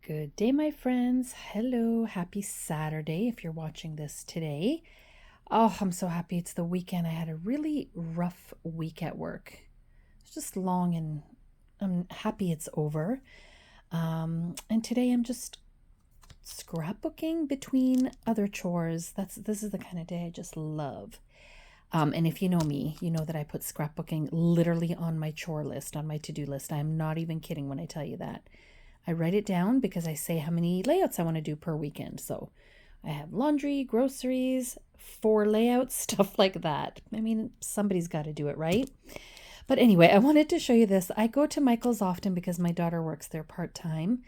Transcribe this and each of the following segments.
Good day, my friends. Hello. Happy Saturday if you're watching this today. Oh, I'm so happy it's the weekend. I had a really rough week at work. It's just long and I'm happy it's over. And today I'm just scrapbooking between other chores. This is the kind of day I just love. And if you know me, you know that I put scrapbooking literally on my chore list, on my to-do list. I'm not even kidding when I tell you that. I write it down because I say how many layouts I want to do per weekend. So I have laundry, groceries, 4 layouts, stuff like that. I mean, somebody's got to do it, right? But anyway, I wanted to show you this. I go to Michael's often because my daughter works there part-time.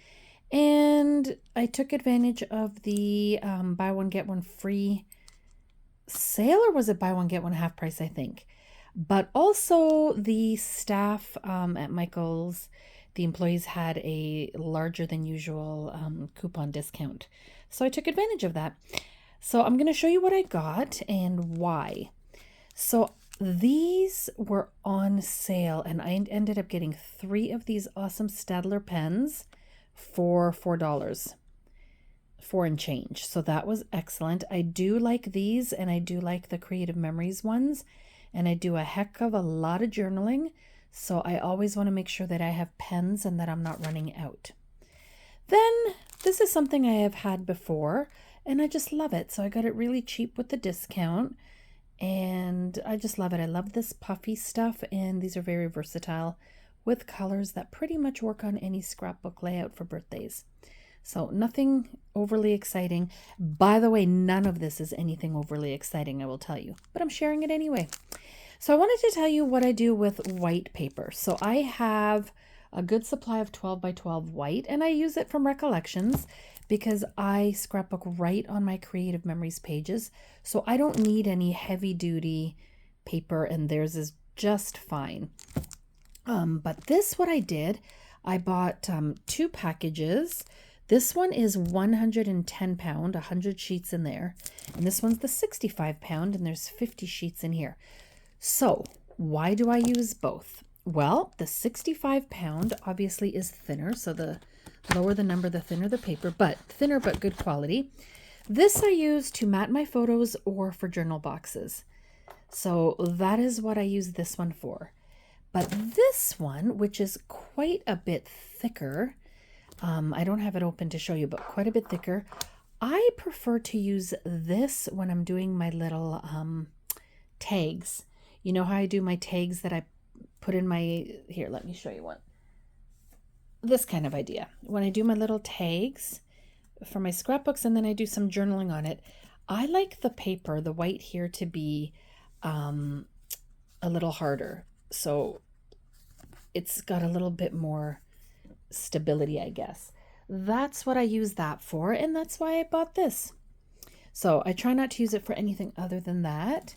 And I took advantage of the buy one, get one free sale, or was it buy one, get one half price, I think. But also the staff at Michael's, the employees had a larger than usual coupon discount. So I took advantage of that. So I'm going to show you what I got and why. So these were on sale and I ended up getting 3 of these awesome Staedtler pens for $4. 4 and change. So that was excellent. I do like these and I do like the Creative Memories ones. And I do a heck of a lot of journaling. So I always want to make sure that I have pens and that I'm not running out. Then this is something I have had before and I just love it. So I got it really cheap with the discount and I just love it. I love this puffy stuff and these are very versatile with colors that pretty much work on any scrapbook layout for birthdays. So nothing overly exciting. By the way, none of this is anything overly exciting, I will tell you, but I'm sharing it anyway. So I wanted to tell you what I do with white paper. So I have a good supply of 12 by 12 white, and I use it from Recollections because I scrapbook right on my Creative Memories pages. So I don't need any heavy duty paper, and theirs is just fine. But this, what I did, I bought 2 packages. This one is 110 pound, 100 sheets in there. And this one's the 65 pound, and there's 50 sheets in here. So why do I use both? Well, the 65 pound obviously is thinner. So the lower the number, the thinner the paper, but thinner but good quality. This I use to mat my photos or for journal boxes. So that is what I use this one for. But this one, which is quite a bit thicker, I don't have it open to show you, but quite a bit thicker. I prefer to use this when I'm doing my little tags. You know how I do my tags that I put in my, here, let me show you one. This kind of idea. When I do my little tags for my scrapbooks and then I do some journaling on it, I like the paper, the white here, to be a little harder. So it's got a little bit more stability, I guess. That's what I use that for, and that's why I bought this. So I try not to use it for anything other than that.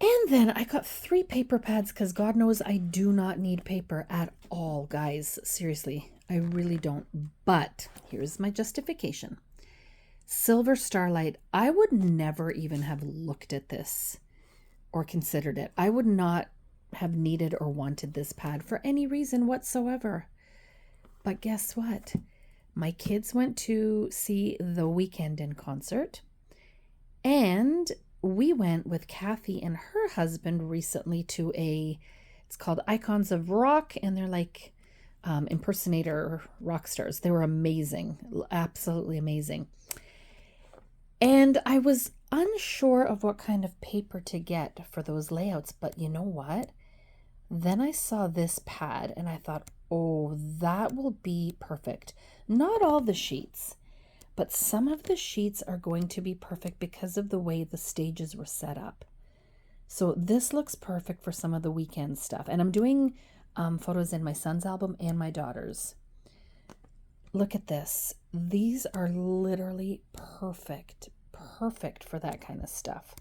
And then I got 3 paper pads because God knows I do not need paper at all, guys. Seriously, I really don't. But here's my justification. Silver Starlight, I would never even have looked at this or considered it. I would not have needed or wanted this pad for any reason whatsoever. But guess what? My kids went to see The Weeknd in concert, and we went with Kathy and her husband recently to it's called Icons of Rock, and they're like impersonator rock stars. They were amazing, absolutely amazing. And I was unsure of what kind of paper to get for those layouts, but you know what? Then I saw this pad and I thought, oh, that will be perfect. Not all the sheets, but some of the sheets are going to be perfect because of the way the stages were set up. So this looks perfect for some of the weekend stuff. And I'm doing photos in my son's album and my daughter's. Look at this. These are literally perfect for that kind of stuff.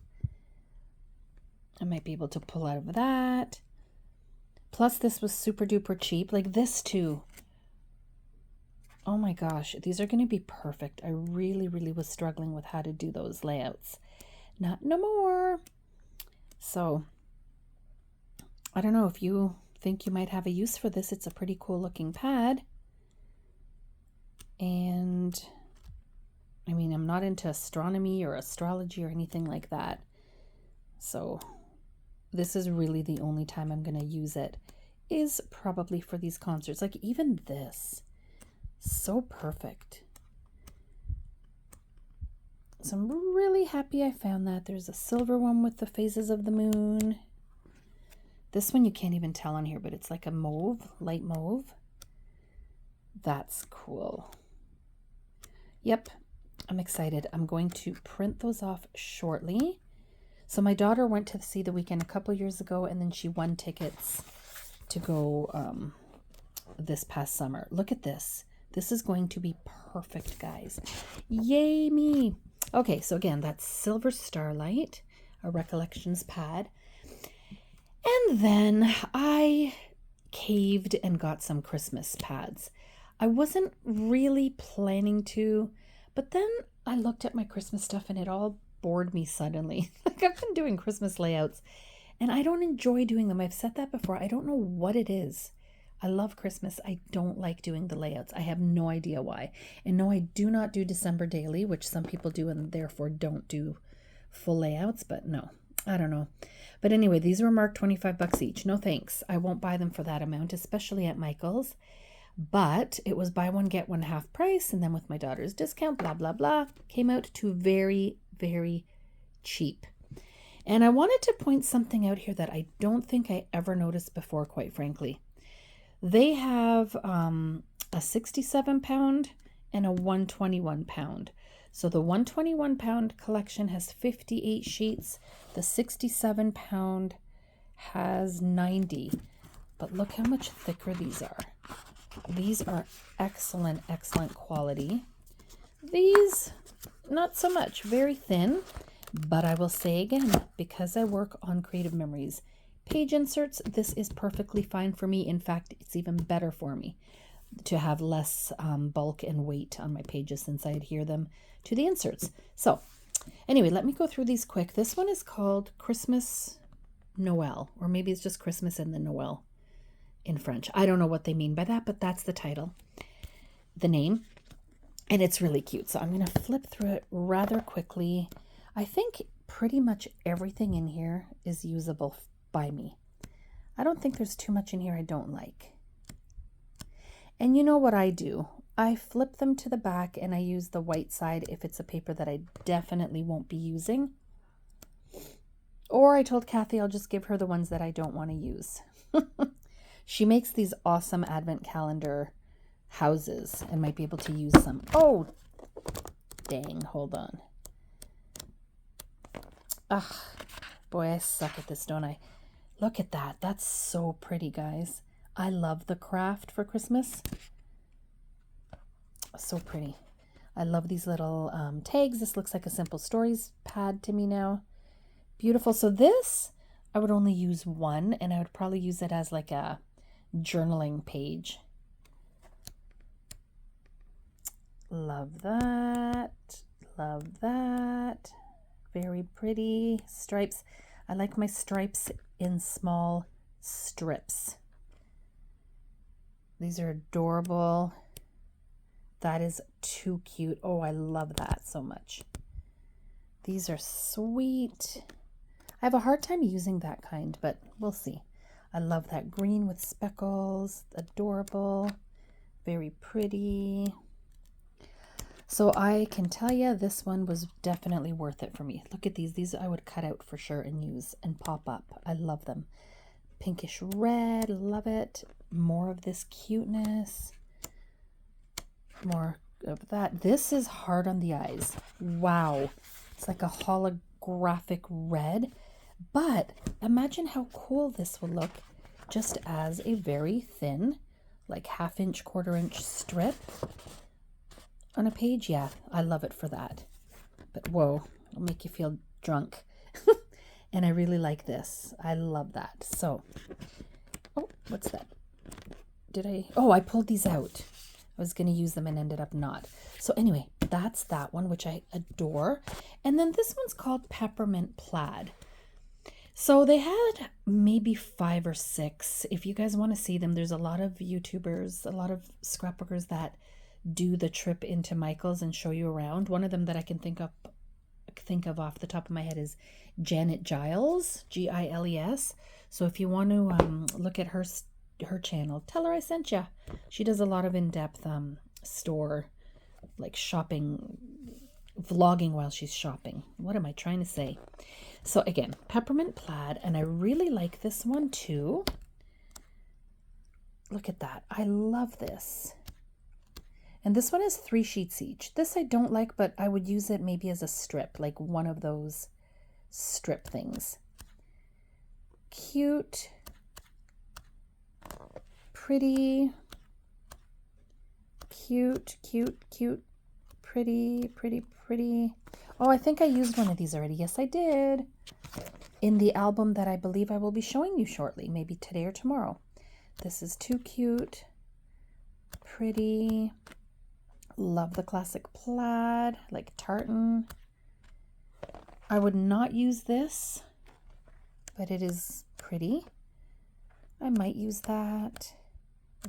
I might be able to pull out of that. Plus this was super duper cheap. Like this too. Oh my gosh, these are going to be perfect. I really was struggling with how to do those layouts. Not no more. So I don't know if you think you might have a use for this. It's a pretty cool looking pad. And I mean, I'm not into astronomy or astrology or anything like that. So this is really the only time I'm going to use it, is probably for these concerts. Like even this, so perfect. So I'm really happy I found that. There's a silver one with the phases of the moon. This one you can't even tell on here, but it's like a mauve, light mauve. That's cool. Yep, I'm excited. I'm going to print those off shortly. So my daughter went to see The Weeknd a couple years ago, and then she won tickets to go this past summer. Look at this. This is going to be perfect, guys. Yay me. Okay, so again, that's Silver Starlight, a Recollections pad. And then I caved and got some Christmas pads. I wasn't really planning to, but then I looked at my Christmas stuff and it all bored me suddenly. Like I've been doing Christmas layouts and I don't enjoy doing them. I've said that before. I don't know what it is. I love Christmas. I don't like doing the layouts. I have no idea why. And no, I do not do December daily, which some people do and therefore don't do full layouts, but no, I don't know. But anyway, these were marked 25 bucks each. No thanks. I won't buy them for that amount, especially at Michael's. But it was buy one, get one half price. And then with my daughter's discount, blah, blah, blah, came out to very, very cheap. And I wanted to point something out here that I don't think I ever noticed before, quite frankly. They have a 67 pound and a 121 pound. So the 121 pound collection has 58 sheets. The 67 pound has 90. But look how much thicker these are. These are excellent, excellent quality. These, not so much, very thin. But I will say again, because I work on Creative Memories page inserts, this is perfectly fine for me. In fact, it's even better for me to have less bulk and weight on my pages since I adhere them to the inserts. So anyway, let me go through these quick. This one is called Christmas Noel, or maybe it's just Christmas and then Noel in French. I don't know what they mean by that, but that's the title, the name, and it's really cute. So I'm going to flip through it rather quickly. I think pretty much everything in here is usable by me. I don't think there's too much in here I don't like. And you know what I do? I flip them to the back and I use the white side if it's a paper that I definitely won't be using. Or I told Kathy I'll just give her the ones that I don't want to use. She makes these awesome advent calendar houses and might be able to use some. Oh, dang, hold on. Ugh, boy, I suck at this, don't I? Look at that. That's so pretty, guys. I love the craft for Christmas. So pretty. I love these little tags. This looks like a Simple Stories pad to me now. Beautiful. So this, I would only use one, and I would probably use it as like a journaling page. Love that. Love that. Very pretty. Stripes. I like my stripes in small strips. These are adorable. That is too cute. Oh, I love that so much. These are sweet. I have a hard time using that kind, but we'll see. I love that green with speckles. Adorable. Very pretty. So I can tell you this one was definitely worth it for me. Look at these. These I would cut out for sure and use and pop up. I love them. Pinkish red. Love it. More of this cuteness. More of that. This is hard on the eyes. Wow. It's like a holographic red. But imagine how cool this will look just as a very thin, like half-inch, quarter-inch strip on a page. Yeah, I love it for that. But whoa, it'll make you feel drunk. And I really like this. I love that. So, oh, what's that? I pulled these out. I was going to use them and ended up not. So anyway, that's that one, which I adore. And then this one's called Peppermint Plaid. So they had maybe 5 or 6. If you guys want to see them, there's a lot of YouTubers, a lot of scrapbookers that do the trip into Michael's and show you around. One of them that I can think of off the top of my head is Janet Giles, Giles. So if you want to look at her channel, tell her I sent you. She does a lot of in-depth store, like shopping, vlogging while she's shopping. What am I trying to say? So again, peppermint plaid, and I really like this one too. Look at that. I love this. And this one has 3 sheets each. This I don't like, but I would use it maybe as a strip, like one of those strip things. Cute, pretty, cute, cute, cute, pretty, pretty, pretty. Oh, I think I used one of these already. Yes, I did. In the album that I believe I will be showing you shortly, maybe today or tomorrow. This is too cute, pretty. Love the classic plaid, like tartan. I would not use this, but it is pretty. I might use that.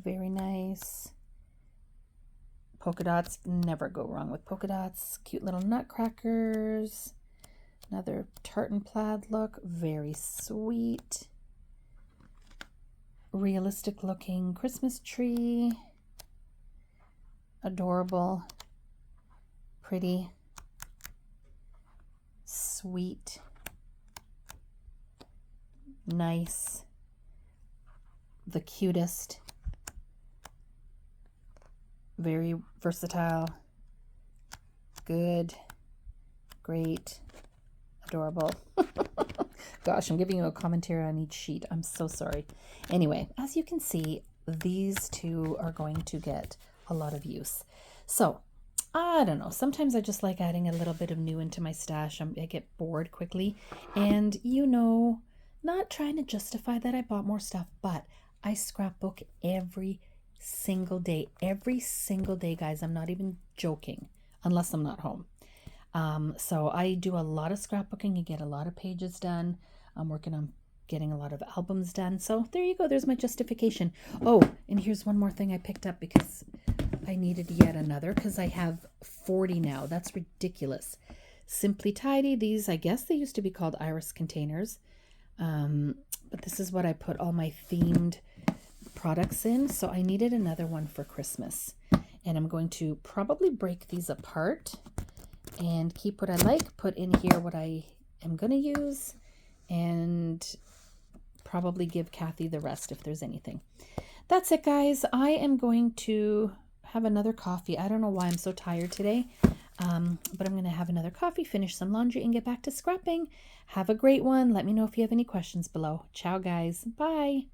Very nice. Polka dots, never go wrong with polka dots. Cute little nutcrackers. Another tartan plaid look, very sweet. Realistic looking Christmas tree. Adorable, pretty, sweet, nice, the cutest, very versatile, good, great, adorable. Gosh, I'm giving you a commentary on each sheet. I'm so sorry. Anyway, as you can see, these two are going to get a lot of use. So I don't know, sometimes I just like adding a little bit of new into my stash. I get bored quickly, and not trying to justify that I bought more stuff, but I scrapbook every single day, guys. I'm not even joking, unless I'm not home. So I do a lot of scrapbooking. You get a lot of pages done. I'm working on getting a lot of albums done. So there you go. There's my justification. Oh, and here's one more thing I picked up because I needed yet another, because I have 40 now. That's ridiculous. Simply Tidy. These, I guess they used to be called iris containers. But this is what I put all my themed products in. So I needed another one for Christmas. And I'm going to probably break these apart and keep what I like, put in here what I am going to use, and probably give Kathy the rest if there's anything. That's it, guys. I am going to have another coffee. I don't know why I'm so tired today, but I'm going to have another coffee, finish some laundry, and get back to scrapping. Have a great one. Let me know if you have any questions below. Ciao, guys. Bye.